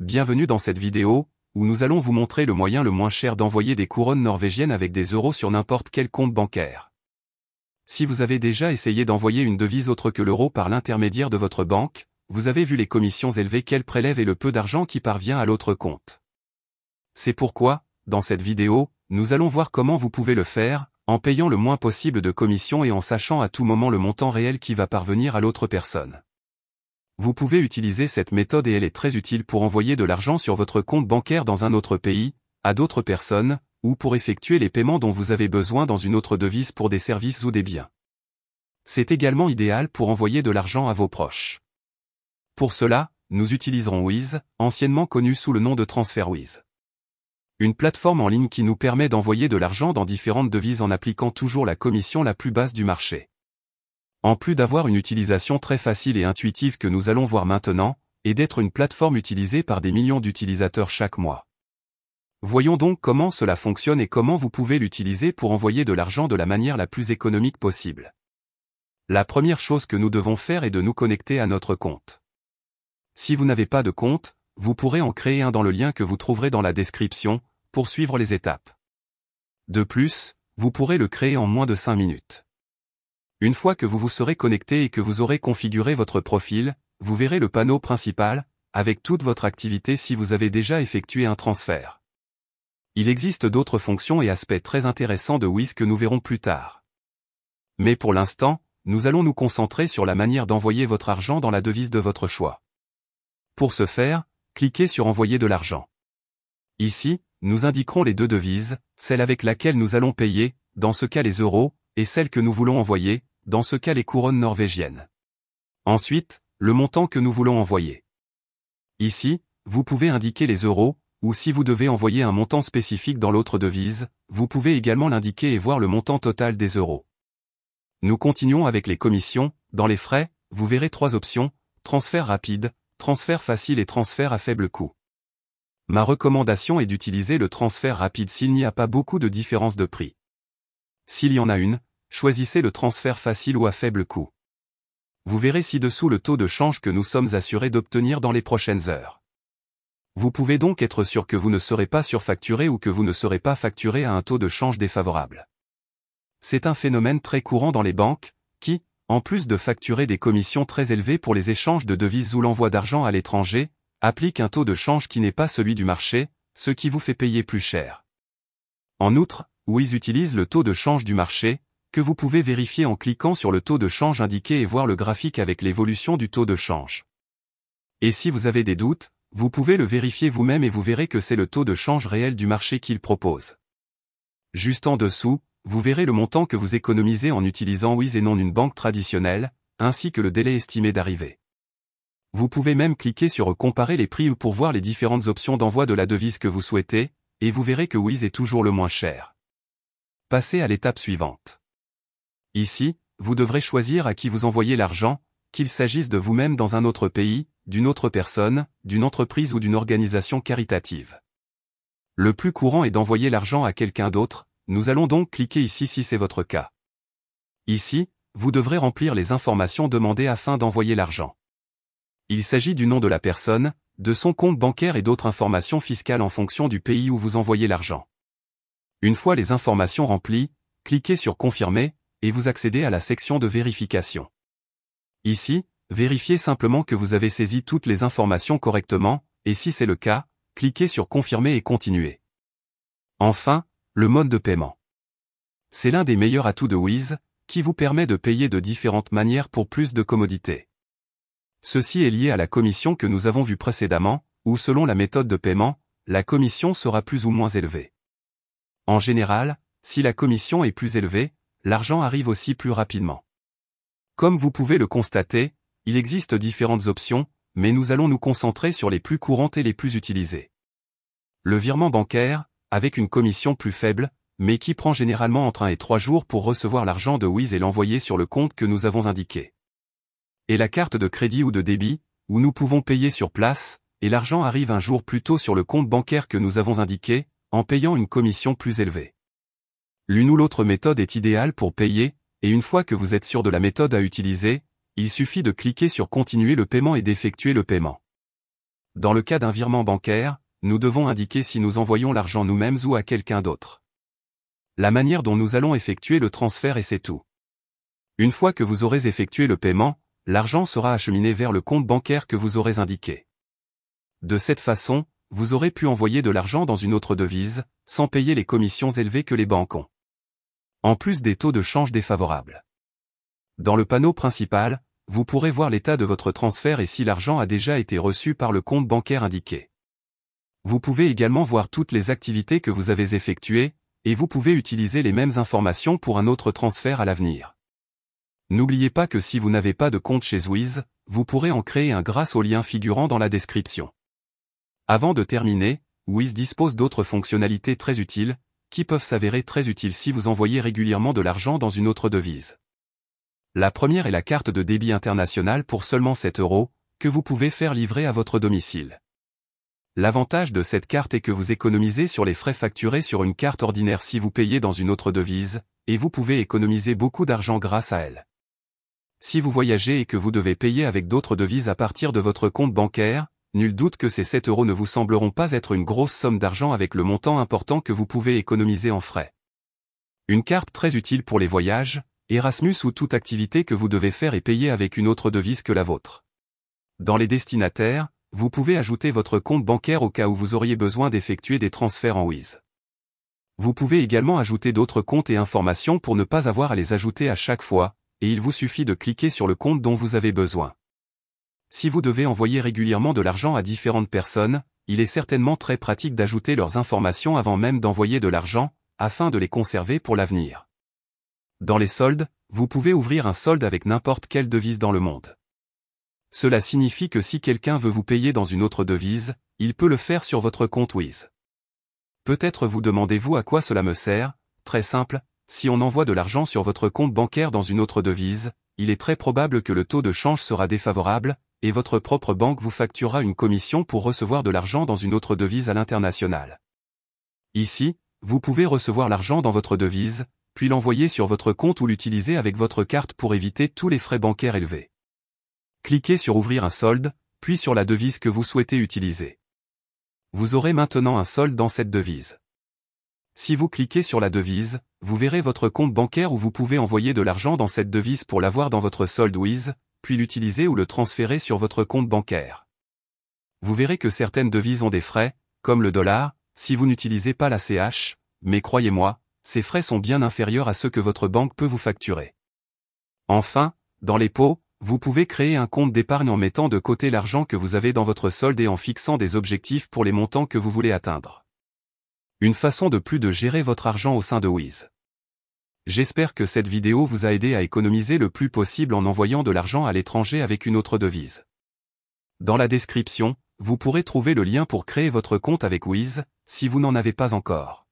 bienvenue dans cette vidéo, où nous allons vous montrer le moyen le moins cher d'envoyer des couronnes norvégiennes avec des euros sur n'importe quel compte bancaire. Si vous avez déjà essayé d'envoyer une devise autre que l'euro par l'intermédiaire de votre banque, vous avez vu les commissions élevées qu'elle prélève et le peu d'argent qui parvient à l'autre compte. C'est pourquoi, dans cette vidéo, nous allons voir comment vous pouvez le faire, en payant le moins possible de commissions et en sachant à tout moment le montant réel qui va parvenir à l'autre personne. Vous pouvez utiliser cette méthode et elle est très utile pour envoyer de l'argent sur votre compte bancaire dans un autre pays, à d'autres personnes, ou pour effectuer les paiements dont vous avez besoin dans une autre devise pour des services ou des biens. C'est également idéal pour envoyer de l'argent à vos proches. Pour cela, nous utiliserons Wise, anciennement connu sous le nom de TransferWise. Une plateforme en ligne qui nous permet d'envoyer de l'argent dans différentes devises en appliquant toujours la commission la plus basse du marché. En plus d'avoir une utilisation très facile et intuitive que nous allons voir maintenant, et d'être une plateforme utilisée par des millions d'utilisateurs chaque mois. Voyons donc comment cela fonctionne et comment vous pouvez l'utiliser pour envoyer de l'argent de la manière la plus économique possible. La première chose que nous devons faire est de nous connecter à notre compte. Si vous n'avez pas de compte, vous pourrez en créer un dans le lien que vous trouverez dans la description, pour suivre les étapes. De plus, vous pourrez le créer en moins de 5 minutes. Une fois que vous vous serez connecté et que vous aurez configuré votre profil, vous verrez le panneau principal, avec toute votre activité si vous avez déjà effectué un transfert. Il existe d'autres fonctions et aspects très intéressants de Wise que nous verrons plus tard. Mais pour l'instant, nous allons nous concentrer sur la manière d'envoyer votre argent dans la devise de votre choix. Pour ce faire, cliquez sur Envoyer de l'argent. Ici, nous indiquerons les deux devises, celle avec laquelle nous allons payer, dans ce cas les euros, et celle que nous voulons envoyer, dans ce cas les couronnes norvégiennes. Ensuite, le montant que nous voulons envoyer. Ici, vous pouvez indiquer les euros, ou si vous devez envoyer un montant spécifique dans l'autre devise, vous pouvez également l'indiquer et voir le montant total des euros. Nous continuons avec les commissions. Dans les frais, vous verrez 3 options, transfert rapide, transfert facile et transfert à faible coût. Ma recommandation est d'utiliser le transfert rapide s'il n'y a pas beaucoup de différence de prix. S'il y en a une, choisissez le transfert facile ou à faible coût. Vous verrez ci-dessous le taux de change que nous sommes assurés d'obtenir dans les prochaines heures. Vous pouvez donc être sûr que vous ne serez pas surfacturé ou que vous ne serez pas facturé à un taux de change défavorable. C'est un phénomène très courant dans les banques, qui, en plus de facturer des commissions très élevées pour les échanges de devises ou l'envoi d'argent à l'étranger, applique un taux de change qui n'est pas celui du marché, ce qui vous fait payer plus cher. En outre, Wise utilise le taux de change du marché, que vous pouvez vérifier en cliquant sur le taux de change indiqué et voir le graphique avec l'évolution du taux de change. Et si vous avez des doutes, vous pouvez le vérifier vous-même et vous verrez que c'est le taux de change réel du marché qu'il propose. Juste en dessous, vous verrez le montant que vous économisez en utilisant Wise et non une banque traditionnelle, ainsi que le délai estimé d'arrivée. Vous pouvez même cliquer sur Comparer les prix ou pour voir les différentes options d'envoi de la devise que vous souhaitez, et vous verrez que Wise est toujours le moins cher. Passez à l'étape suivante. Ici, vous devrez choisir à qui vous envoyez l'argent, qu'il s'agisse de vous-même dans un autre pays, d'une autre personne, d'une entreprise ou d'une organisation caritative. Le plus courant est d'envoyer l'argent à quelqu'un d'autre, nous allons donc cliquer ici si c'est votre cas. Ici, vous devrez remplir les informations demandées afin d'envoyer l'argent. Il s'agit du nom de la personne, de son compte bancaire et d'autres informations fiscales en fonction du pays où vous envoyez l'argent. Une fois les informations remplies, cliquez sur Confirmer, et vous accédez à la section de vérification. Ici, vérifiez simplement que vous avez saisi toutes les informations correctement, et si c'est le cas, cliquez sur Confirmer et Continuer. Enfin, le mode de paiement. C'est l'un des meilleurs atouts de Wise, qui vous permet de payer de différentes manières pour plus de commodité. Ceci est lié à la commission que nous avons vue précédemment, où selon la méthode de paiement, la commission sera plus ou moins élevée. En général, si la commission est plus élevée, l'argent arrive aussi plus rapidement. Comme vous pouvez le constater, il existe différentes options, mais nous allons nous concentrer sur les plus courantes et les plus utilisées. Le virement bancaire, avec une commission plus faible, mais qui prend généralement entre 1 et 3 jours pour recevoir l'argent de Wise et l'envoyer sur le compte que nous avons indiqué. Et la carte de crédit ou de débit, où nous pouvons payer sur place, et l'argent arrive un jour plus tôt sur le compte bancaire que nous avons indiqué, en payant une commission plus élevée. L'une ou l'autre méthode est idéale pour payer, et une fois que vous êtes sûr de la méthode à utiliser, il suffit de cliquer sur Continuer le paiement et d'effectuer le paiement. Dans le cas d'un virement bancaire, nous devons indiquer si nous envoyons l'argent nous-mêmes ou à quelqu'un d'autre. La manière dont nous allons effectuer le transfert et c'est tout. Une fois que vous aurez effectué le paiement, l'argent sera acheminé vers le compte bancaire que vous aurez indiqué. De cette façon, vous aurez pu envoyer de l'argent dans une autre devise, sans payer les commissions élevées que les banques ont. En plus des taux de change défavorables. Dans le panneau principal, vous pourrez voir l'état de votre transfert et si l'argent a déjà été reçu par le compte bancaire indiqué. Vous pouvez également voir toutes les activités que vous avez effectuées, et vous pouvez utiliser les mêmes informations pour un autre transfert à l'avenir. N'oubliez pas que si vous n'avez pas de compte chez Wiz, vous pourrez en créer un grâce au lien figurant dans la description. Avant de terminer, Wiz dispose d'autres fonctionnalités très utiles, qui peuvent s'avérer très utiles si vous envoyez régulièrement de l'argent dans une autre devise. La première est la carte de débit international pour seulement 7 €, que vous pouvez faire livrer à votre domicile. L'avantage de cette carte est que vous économisez sur les frais facturés sur une carte ordinaire si vous payez dans une autre devise, et vous pouvez économiser beaucoup d'argent grâce à elle. Si vous voyagez et que vous devez payer avec d'autres devises à partir de votre compte bancaire, nul doute que ces 7 € ne vous sembleront pas être une grosse somme d'argent avec le montant important que vous pouvez économiser en frais. Une carte très utile pour les voyages, Erasmus ou toute activité que vous devez faire et payer avec une autre devise que la vôtre. Dans les destinataires, vous pouvez ajouter votre compte bancaire au cas où vous auriez besoin d'effectuer des transferts en Wiz. Vous pouvez également ajouter d'autres comptes et informations pour ne pas avoir à les ajouter à chaque fois, et il vous suffit de cliquer sur le compte dont vous avez besoin. Si vous devez envoyer régulièrement de l'argent à différentes personnes, il est certainement très pratique d'ajouter leurs informations avant même d'envoyer de l'argent, afin de les conserver pour l'avenir. Dans les soldes, vous pouvez ouvrir un solde avec n'importe quelle devise dans le monde. Cela signifie que si quelqu'un veut vous payer dans une autre devise, il peut le faire sur votre compte Wiz. Peut-être vous demandez-vous à quoi cela me sert? Très simple, si on envoie de l'argent sur votre compte bancaire dans une autre devise, il est très probable que le taux de change sera défavorable, et votre propre banque vous facturera une commission pour recevoir de l'argent dans une autre devise à l'international. Ici, vous pouvez recevoir l'argent dans votre devise, puis l'envoyer sur votre compte ou l'utiliser avec votre carte pour éviter tous les frais bancaires élevés. Cliquez sur Ouvrir un solde, puis sur la devise que vous souhaitez utiliser. Vous aurez maintenant un solde dans cette devise. Si vous cliquez sur la devise, vous verrez votre compte bancaire où vous pouvez envoyer de l'argent dans cette devise pour l'avoir dans votre solde Wiz, puis l'utiliser ou le transférer sur votre compte bancaire. Vous verrez que certaines devises ont des frais, comme le dollar, si vous n'utilisez pas la CH, mais croyez-moi, ces frais sont bien inférieurs à ceux que votre banque peut vous facturer. Enfin, dans les pots, vous pouvez créer un compte d'épargne en mettant de côté l'argent que vous avez dans votre solde et en fixant des objectifs pour les montants que vous voulez atteindre. Une façon de plus de gérer votre argent au sein de Wiz. J'espère que cette vidéo vous a aidé à économiser le plus possible en envoyant de l'argent à l'étranger avec une autre devise. Dans la description, vous pourrez trouver le lien pour créer votre compte avec Wiz, si vous n'en avez pas encore.